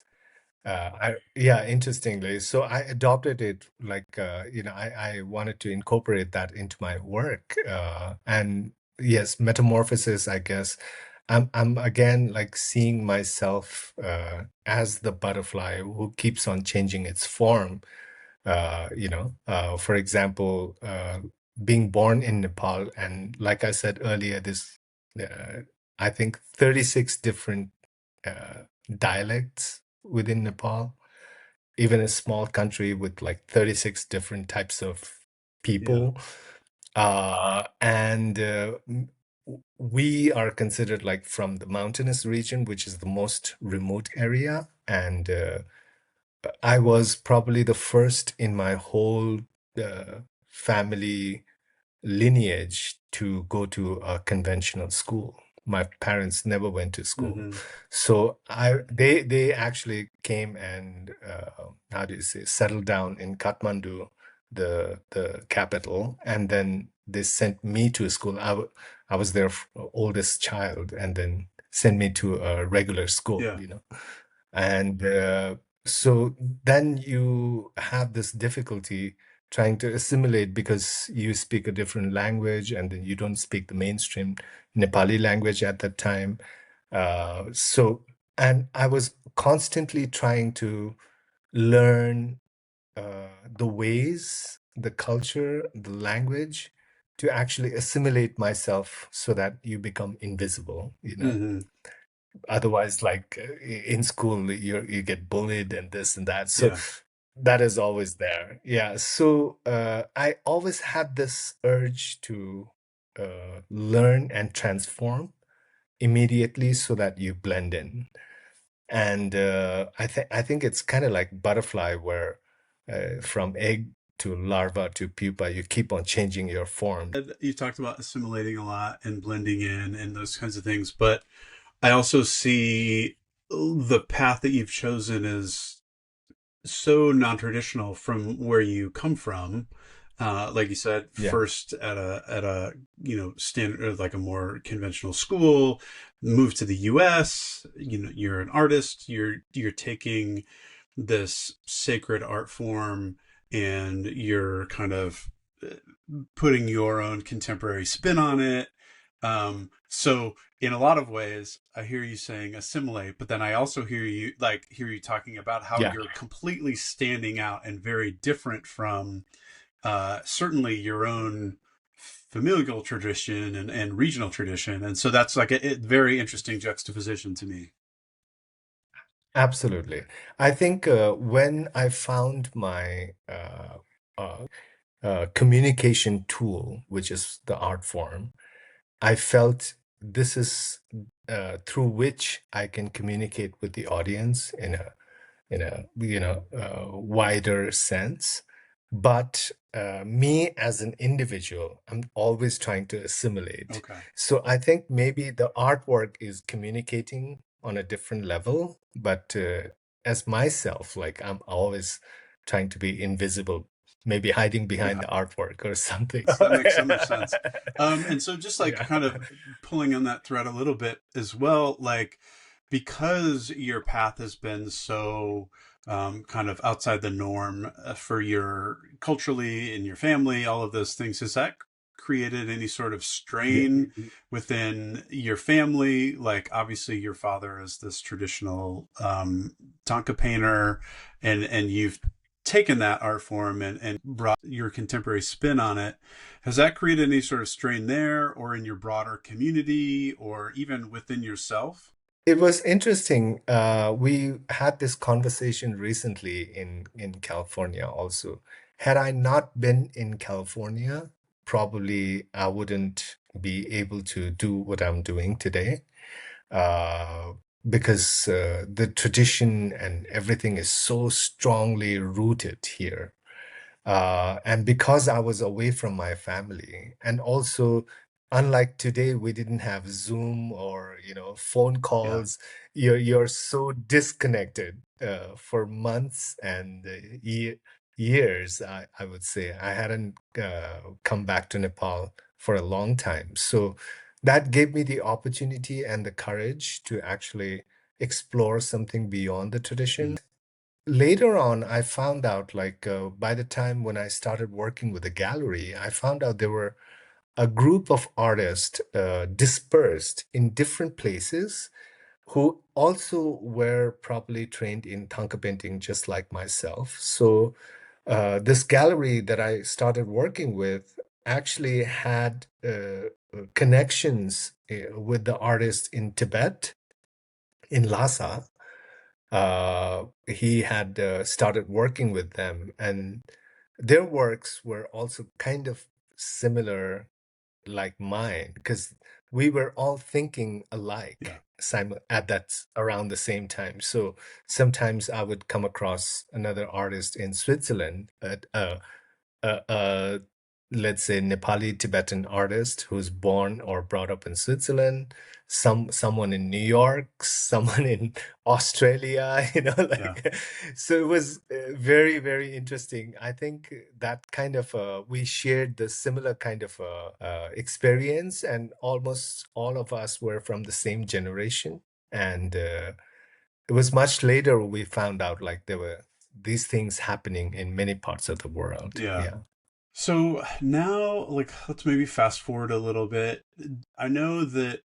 Yeah, interestingly. So I adopted it like, I wanted to incorporate that into my work. And yes, metamorphosis, I guess. I'm again like seeing myself as the butterfly who keeps on changing its form. For example, being born in Nepal, and like I said earlier, uh, I think 36 different dialects within Nepal, even a small country with like 36 different types of Yeah. people. And we are considered like from the mountainous region, which is the most remote area. And I was probably the first in my whole family lineage to go to a conventional school. My parents never went to school, Hmm. so they actually came and how do you say settled down in Kathmandu the capital, and then they sent me to a school. I was their oldest child, and then sent me to a regular school, Yeah. and so then you have this difficulty trying to assimilate because you speak a different language, and then you don't speak the mainstream Nepali language at that time. And I was constantly trying to learn the ways, the culture, the language, to actually assimilate myself so that you become invisible. Hmm. Otherwise, like in school, you get bullied and this and that. So Yeah. that is always there. Yeah. So I always had this urge to learn and transform immediately so that you blend in. And I think it's kind of like butterfly, where from egg to larva to pupa, you keep on changing your form. You talked about assimilating a lot and blending in and those kinds of things, but I also see the path that you've chosen is so non-traditional from where you come from. Like you said, Yeah. first at a standard, like a more conventional school, moved to the U.S. You're an artist. You're taking this sacred art form and you're kind of putting your own contemporary spin on it. So in a lot of ways, I hear you saying assimilate, but then I also hear you talking about how Yeah. you're completely standing out and very different from certainly your own familial tradition and regional tradition. And so that's like a very interesting juxtaposition to me. Absolutely. I think when I found my communication tool, which is the art form, I felt this is through which I can communicate with the audience in a wider sense. But me as an individual, I'm always trying to assimilate. Okay. So I think maybe the artwork is communicating on a different level, but as myself, like I'm always trying to be invisible, maybe hiding behind Yeah. the artwork or something. That makes so much sense. And so just like Yeah. kind of pulling on that thread a little bit as well, like because your path has been so kind of outside the norm for your culturally in your family, all of those things, has that created any sort of Yeah. strain within your family? Like obviously your father is this traditional Thangka painter, and you've taken that art form and brought your contemporary spin on it. Has that created any sort of strain there or in your broader community or even within yourself? It was interesting. We had this conversation recently in California also. Had I not been in California, probably I wouldn't be able to do what I'm doing today. Uh, because the tradition and everything is so strongly rooted here. And because I was away from my family, and also unlike today, we didn't have Zoom or phone Yeah. calls. You're so disconnected for months and years. I would say I hadn't come back to Nepal for a long time, so that gave me the opportunity and the courage to actually explore something beyond the Mhm. tradition. Later on, I found out, like, by the time when I started working with a gallery, I found out there were a group of artists dispersed in different places who also were properly trained in Thangka painting, just like myself. So, this gallery that I started working with actually had connections with the artists in Tibet, in Lhasa. He had started working with them, and their works were also kind of similar, like mine, because we were all thinking Yeah. alike at that around the same time. So sometimes I would come across another artist in Switzerland, a let's say, Nepali Tibetan artist who's born or brought up in Switzerland, someone in New York, someone in Australia, Yeah. like so it was very, very interesting. I think that kind of we shared the similar kind of experience, and almost all of us were from the same generation. And it was much later we found out like there were these things happening in many parts of the world. Yeah. Yeah. So now, like, let's maybe fast forward a little bit. I know that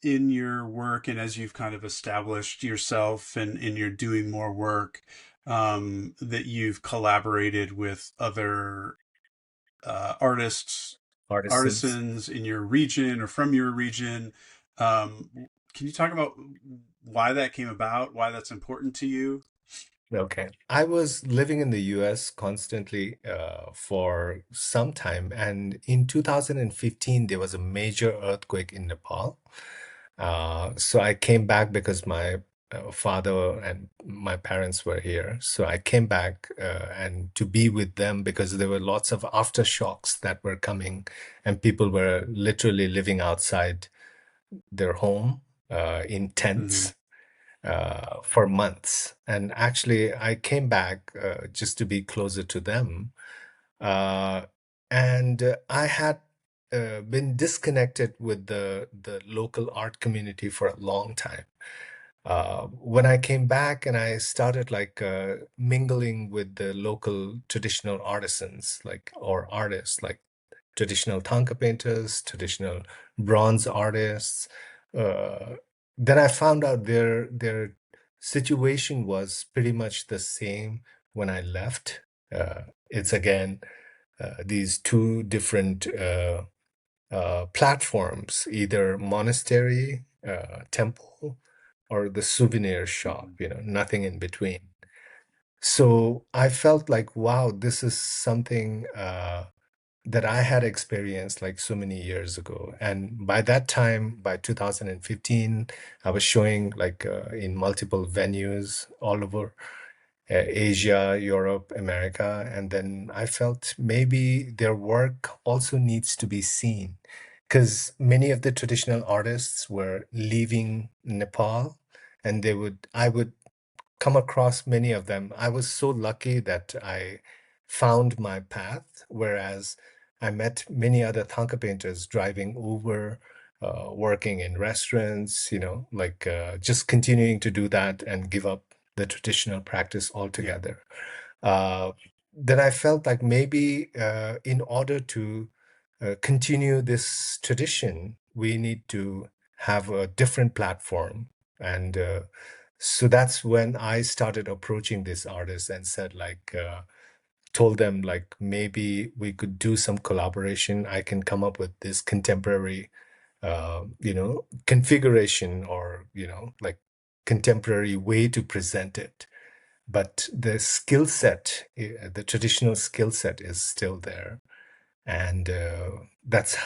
in your work and as you've kind of established yourself and you're doing more work, that you've collaborated with other artists, Artisans. artisans in your region or from your region. Um, can you talk about why that came about, why that's important to you? Okay. I was living in the US constantly for some time, and in 2015 there was a major earthquake in Nepal. So I came back because my father and my parents were here. So I came back and to be with them because there were lots of aftershocks that were coming, and people were literally living outside their home in Mm-hmm. tents for months. And actually, I came back just to be closer to them. Uh, and I had been disconnected with the local art community for a long time. When I came back and I started like mingling with the local traditional artisans, like or artists, like traditional Thangka painters, traditional bronze artists. Uh, then I found out their situation was pretty much the same when I left. It's again these two different platforms, either monastery, temple, or the souvenir shop. Mm-hmm. Nothing in between. So I felt like, wow, this is something that I had experienced like so many years ago. And by that time, by 2015, I was showing like in multiple venues all over Asia, Europe, America. And then I felt maybe their work also needs to be seen because many of the traditional artists were leaving Nepal, and I would come across many of them. I was so lucky that I found my path, whereas I met many other Thangka painters driving Uber, working in restaurants, like just continuing to do that and give up the traditional practice Yeah. altogether. Uh, then I felt like maybe in order to continue this tradition, we need to have a different platform. And so that's when I started approaching these artists and said, like, told them, like, maybe we could do some collaboration. I can come up with this contemporary, configuration or, like contemporary way to present it. But the skill set, the traditional skill set is still there. And that's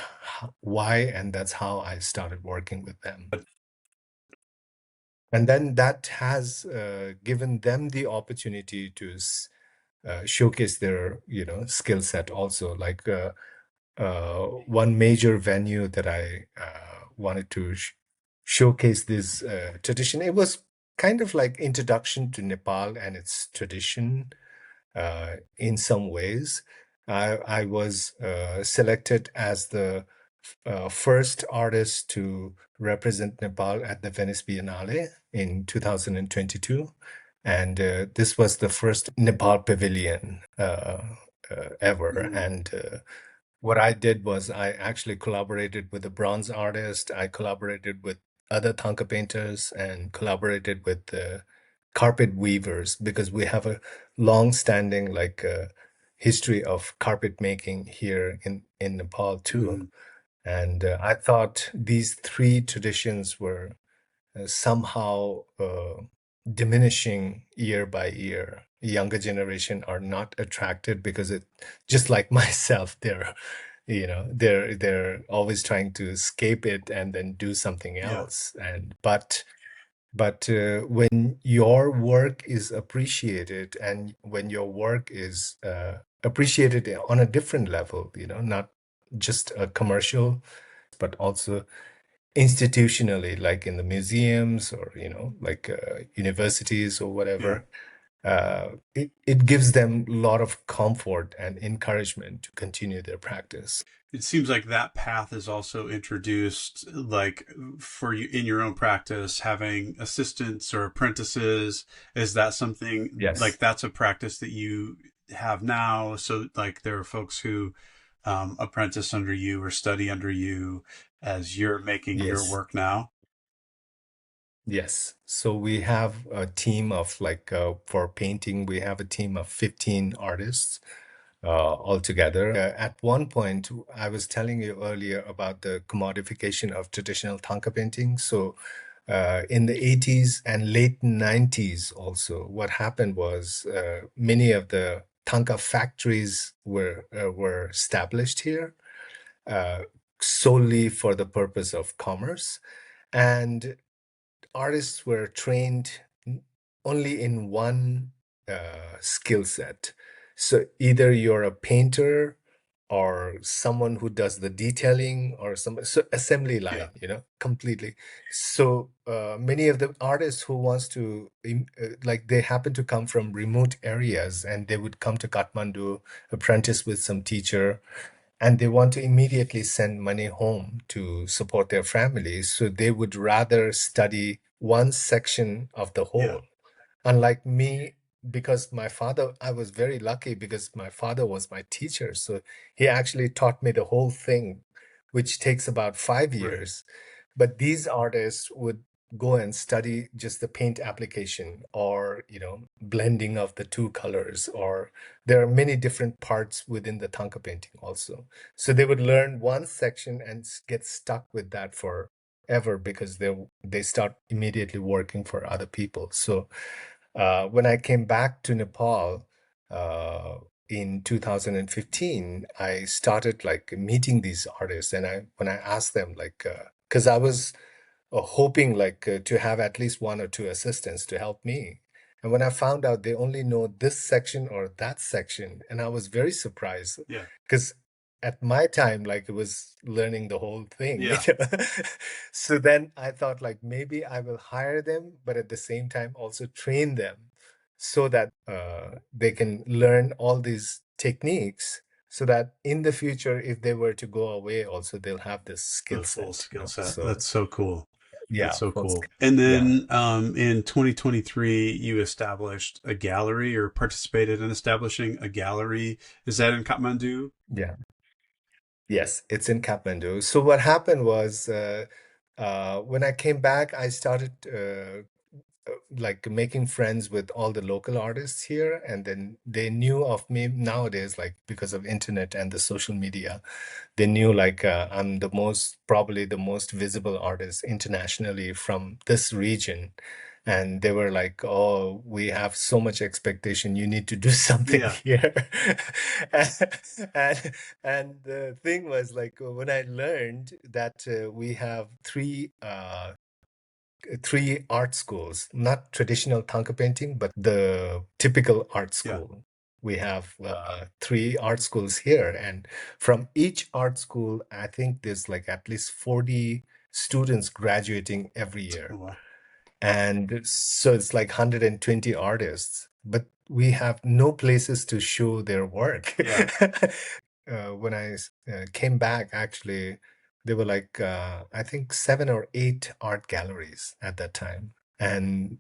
why, and that's how I started working with them. And then that has given them the opportunity to showcase their, skill set also. Like one major venue that I wanted to showcase this tradition. It was kind of like introduction to Nepal and its tradition in some ways. I was selected as the first artist to represent Nepal at the Venice Biennale in 2022. And this was the first Nepal pavilion ever. Mm-hmm. And what I did was I actually collaborated with a bronze artist. I collaborated with other Thangka painters and collaborated with carpet weavers because we have a long-standing like history of carpet making here in Nepal too. Mm-hmm. And I thought these three traditions were somehow diminishing year by year. Younger generation are not attracted because it, just like myself, they're always trying to escape it and then do something Yeah. else. And but But when your work is appreciated and when your work is appreciated on a different level, not just a commercial, but also institutionally, like in the museums or, like universities or Yeah. whatever, it gives them a lot of comfort and encouragement to continue their practice. It seems like that path is also introduced, like for you in your own practice, having assistants or apprentices. Is that something like Yes. that's a practice that you have now? So, like, there are folks who apprentice under you or study under you as you're making your Yes. work now. Yes. So we have a team of like for painting, we have a team of 15 artists altogether. At one point, I was telling you earlier about the commodification of traditional Thangka painting. So in the 80s and late 90s also, what happened was many of the Thangka factories were established here uh, solely for the purpose of commerce. And artists were trained only in one skill set. So either you're a painter or someone who does the detailing or some so assembly Yeah. line, completely. So many of the artists who wants to like they happen to come from remote areas and they would come to Kathmandu, apprentice with some teacher, and they want to immediately send money home to support their families. So they would rather study one section of the Yeah. whole. Unlike me, because my father, I was very lucky because my father was my teacher. So he actually taught me the whole thing, which takes about five Right. years. But these artists would go and study just the paint application or, blending of the two colors, or there are many different parts within the Thangka painting also. So they would learn one section and get stuck with that forever because they start immediately working for other people. So when I came back to Nepal uh, in 2015, I started like meeting these artists, and when I asked them, like, because I was hoping like to have at least one or two assistants to help me. And when I found out they only know this section or that section, and I was very surprised Yeah. because at my time, like it was learning the whole thing, Yeah. So then I thought like maybe I will hire them, but at the same time also train them so that they can learn all these techniques so that in the future, if they were to go away, also they'll have this The skill full set, skill set. So That's so cool. That's yeah, so full cool. skill. And Yeah, then in 2023, you established a gallery or participated in establishing a gallery. Is that in Kathmandu? yeah, yes, it's in Kathmandu. So what happened was when I came back, I started like making friends with all the local artists here, and then they knew of me nowadays, like because of internet and the social media. They knew like I'm probably the most visible artist internationally from this region. And they were like, oh, we have so much expectation. You need to do something Yeah. here. and, and the thing was like when I learned that we have three art schools, not traditional Thangka painting, but the typical art Yeah. school. We have three art schools here, and from each art school, I think there's like at least 40 students graduating every Oh, year. wow. And so it's like 120 artists, but we have no places to show their work. Yeah. When I came back, actually, there were like, I think 7 or 8 art galleries at that time. And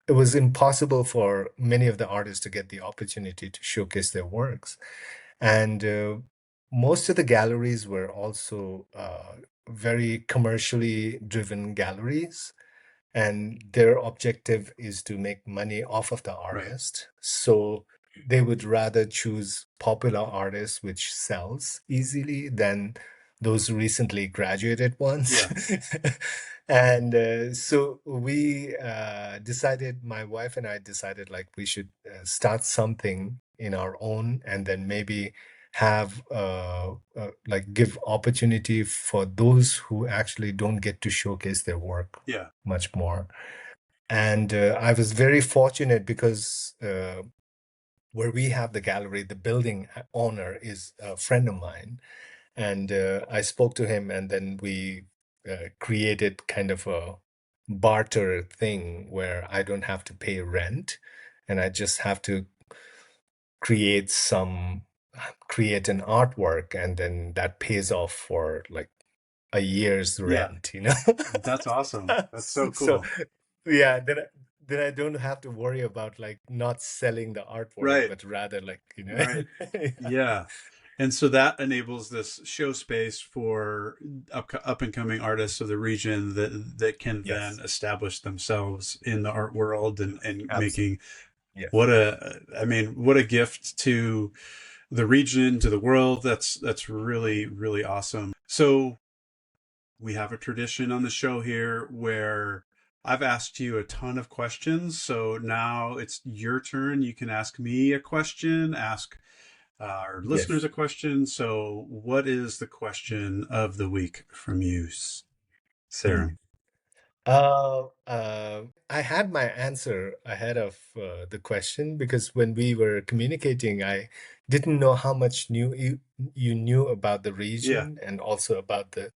it was impossible for many of the artists to get the opportunity to showcase their works. And most of the galleries were also very commercially driven galleries, and their objective is to make money off of the Right. artist. So they would rather choose popular artists which sells easily than those recently graduated ones. Yeah. And so we decided, my wife and I decided like we should start something in our own and then maybe have like give opportunity for those who actually don't get to showcase their work Yeah. much more. And I was very fortunate because where we have the gallery, the building owner is a friend of mine. And I spoke to him, and then we created kind of a barter thing where I don't have to pay rent, and I just have to create some create an artwork, and then that pays off for like a year's Yeah. rent, you know. That's awesome. That's so So cool. yeah, then I don't have to worry about like not selling the artwork, Right. but rather like, you know. Right. Yeah. Yeah. And so that enables this show space for up and coming artists of the region that can then Yes, establish themselves in the art world and absolutely. making Yes, what a I mean what a gift to the region, to the world. That's really really awesome. So we have a tradition on the show here where I've asked you a ton of questions. So now it's your turn. You can ask me a question, ask our listeners yes. a question. So, what is the question of the week from you, Sarah? Hmm. I had my answer ahead of the question because when we were communicating, I didn't know how much you knew about the Yeah, region and also about the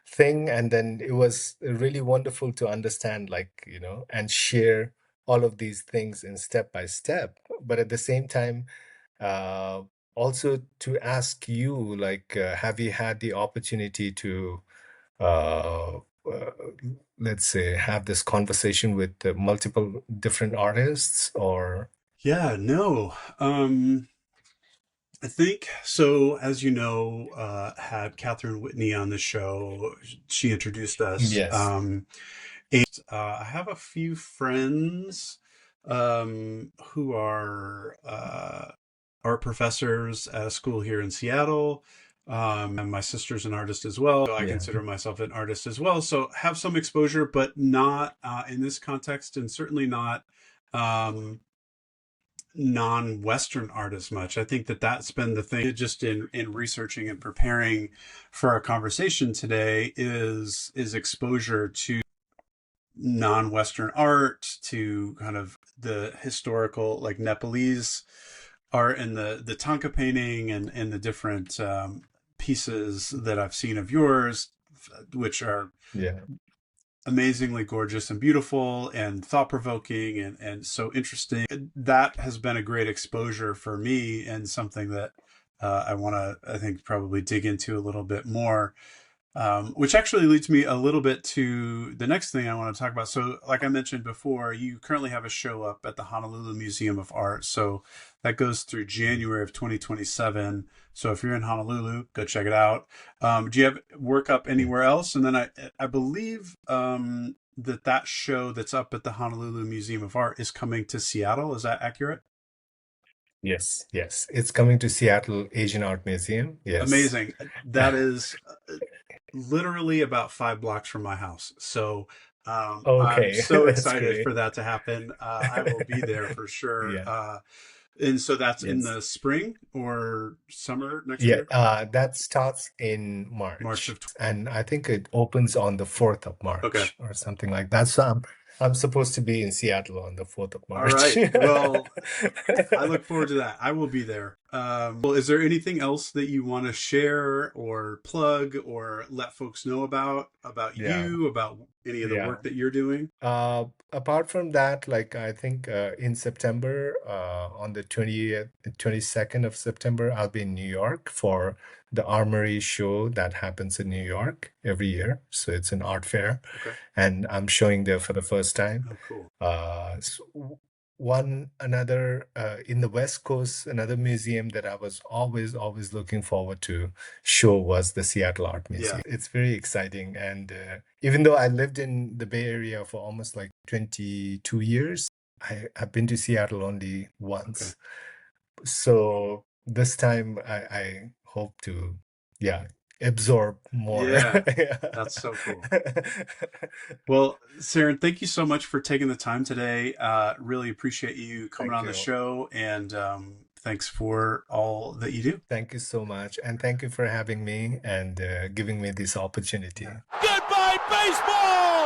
thing. And then it was really wonderful to understand, like, you know, and share all of these things in step by step. But at the same time, uh, also to ask you, like, have you had the opportunity to uh, uh, let's say, have this conversation with multiple different artists or yeah, no. I think so. As you know, had Catherine Whitney on the show. She introduced us. yes, I have a few friends who are art professors at a school here in Seattle. And my sister's an artist as well. So I yeah, consider myself an artist as well. So have some exposure, but not in this context, and certainly not um, non-Western art as much. I think that's been the thing just in researching and preparing for our conversation today is exposure to non-Western art, to kind of the historical like Nepalese art and the Thangka painting and the different pieces that I've seen of yours, which are yeah, amazingly gorgeous and beautiful and thought-provoking and so interesting. That has been a great exposure for me and something that I want to, I think, probably dig into a little bit more, which actually leads me a little bit to the next thing I want to talk about. So, like I mentioned before, you currently have a show up at the Honolulu Museum of Art. So that goes through January of 2027. So if you're in Honolulu, go check it out. Do you have work up yeah. anywhere else? And then I believe that show that's up at the Honolulu Museum of Art is coming to Seattle. Is that accurate? Yes, yes, it's coming to Seattle Asian Art Museum. Yes. Amazing. That is literally about 5 blocks from my house. So I'm Okay, so that's excited great. for that to happen. I will be there for sure. Yeah, And so that's in yes. the spring or summer next Yeah, year, that starts in March March, of. and I think it opens on the 4th of Okay. March or something like that. So I'm supposed to be in Seattle on the 4th of All March. right. Well, I look forward to that. I will be there. Well, is there anything else that you want to share or plug or let folks know about Yeah, you, about any of the yeah. work that you're doing? Apart from that, like I think in September, on the 20th, 22nd of September, I'll be in New York for the Armory show that happens in New York every year. So it's an art fair, Okay. and I'm showing there for the first time. Oh, cool. One another in the West Coast, another museum that I was always looking forward to show was the Seattle Art Yeah. Museum. It's very exciting, and even though I lived in the Bay Area for almost like 22 years, I've been to Seattle only Okay. once. So this time I hope to, yeah, absorb more. Yeah. Yeah. That's so cool. Well, Saren, thank you so much for taking the time today. Really appreciate you coming Thank on the you. show and Thanks for all that you do. Thank you so much. And thank you for having me and giving me this opportunity. Goodbye, baseball!